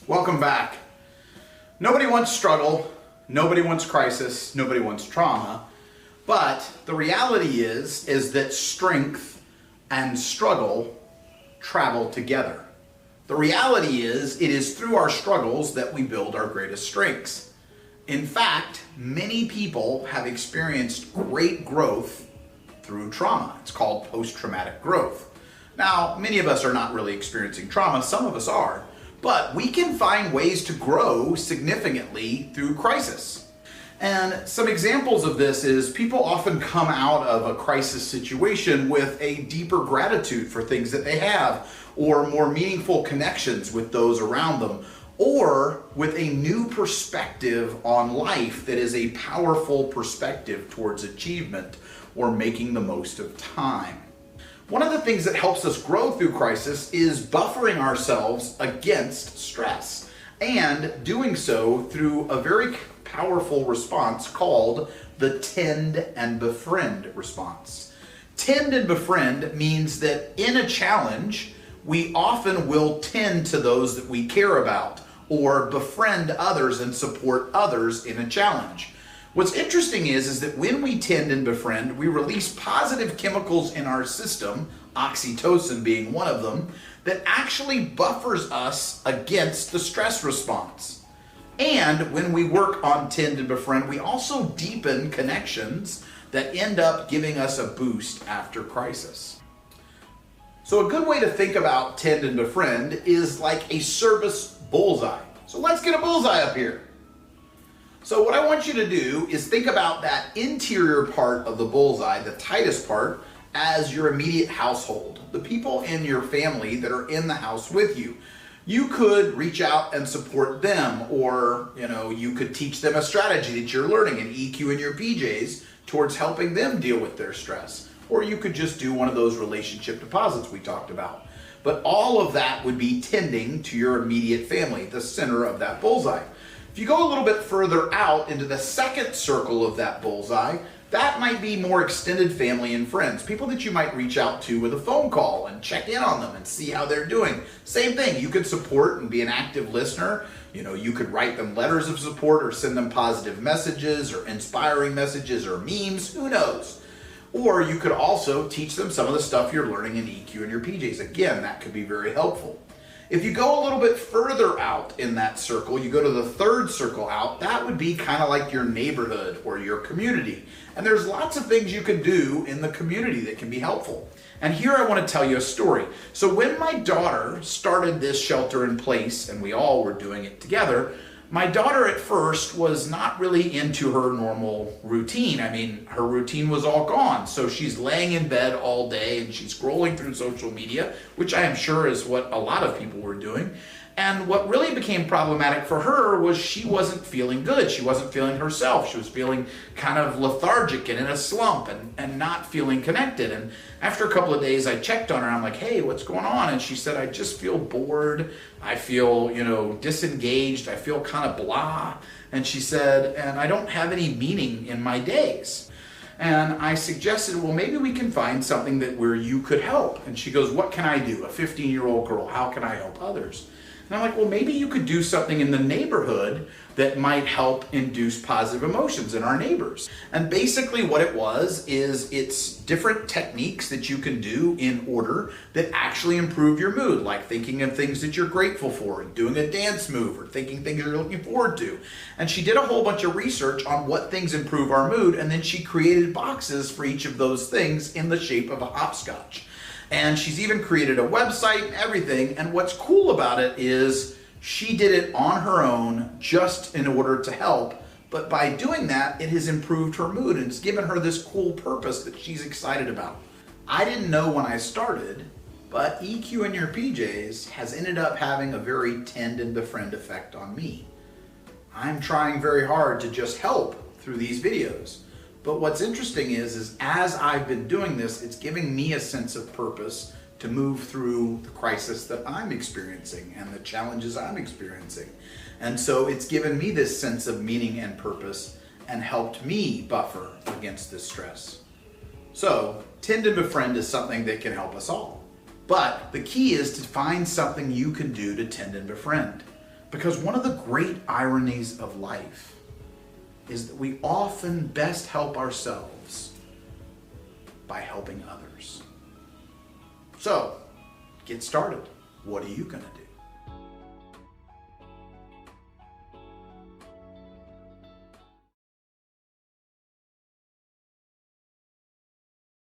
Welcome back. Nobody wants struggle, nobody wants crisis, nobody wants trauma, but the reality is that strength and struggle travel together. The reality is it is through our struggles that we build our greatest strengths. In fact, many people have experienced great growth through trauma. It's called post-traumatic growth. Now, many of us are not really experiencing trauma, some of us are, but we can find ways to grow significantly through crisis. And some examples of this is people often come out of a crisis situation with a deeper gratitude for things that they have, or more meaningful connections with those around them, or with a new perspective on life that is a powerful perspective towards achievement or making the most of time. One of the things that helps us grow through crisis is buffering ourselves against stress, and doing so through a very powerful response called the Tend and Befriend response. Tend and befriend means that in a challenge, we often will tend to those that we care about, or befriend others and support others in a challenge. What's interesting is that when we tend and befriend, we release positive chemicals in our system, oxytocin being one of them, that actually buffers us against the stress response. And when we work on tend and befriend, we also deepen connections that end up giving us a boost after crisis. So a good way to think about tend and befriend is like a service bullseye. So let's get a bullseye up here. So what I want you to do is think about that interior part of the bullseye, the tightest part, as your immediate household, the people in your family that are in the house with you. You could reach out and support them, or you could teach them a strategy that you're learning in EQ in your PJs towards helping them deal with their stress. Or you could just do one of those relationship deposits we talked about. But all of that would be tending to your immediate family, the center of that bullseye. If you go a little bit further out into the second circle of that bullseye, that might be more extended family and friends, people that you might reach out to with a phone call and check in on them and see how they're doing. Same thing, you could support and be an active listener. You could write them letters of support or send them positive messages or inspiring messages or memes, who knows? Or you could also teach them some of the stuff you're learning in EQ and your PJs. Again, that could be very helpful. If you go a little bit further out in that circle, you go to the third circle out, that would be kind of like your neighborhood or your community. And there's lots of things you can do in the community that can be helpful. And here I want to tell you a story. So when my daughter started this shelter in place, and we all were doing it together, my daughter at first was not really into her normal routine. I mean, her routine was all gone. So she's laying in bed all day and she's scrolling through social media, which I am sure is what a lot of people were doing. And what really became problematic for her was she wasn't feeling good. She wasn't feeling herself. She was feeling kind of lethargic and in a slump and not feeling connected. And after a couple of days, I checked on her. I'm like, hey, what's going on? And she said, I just feel bored. I feel, disengaged. I feel kind of blah. And she said, and I don't have any meaning in my days. And I suggested, well, maybe we can find something where you could help. And she goes, what can I do? A 15-year-old girl, how can I help others? And I'm like, well, maybe you could do something in the neighborhood that might help induce positive emotions in our neighbors. And basically what it was is it's different techniques that you can do in order that actually improve your mood, like thinking of things that you're grateful for and doing a dance move or thinking things you're looking forward to. And she did a whole bunch of research on what things improve our mood, and then she created boxes for each of those things in the shape of a hopscotch. And she's even created a website and everything. And what's cool about it is she did it on her own just in order to help. But by doing that, it has improved her mood and it's given her this cool purpose that she's excited about. I didn't know when I started, but EQ in your PJs has ended up having a very tend and befriend effect on me. I'm trying very hard to just help through these videos. But what's interesting is as I've been doing this, it's giving me a sense of purpose to move through the crisis that I'm experiencing and the challenges I'm experiencing. And so it's given me this sense of meaning and purpose and helped me buffer against this stress. So Tend and Befriend is something that can help us all. But the key is to find something you can do to tend and befriend. Because one of the great ironies of life is that we often best help ourselves by helping others. So, get started. What are you going to do?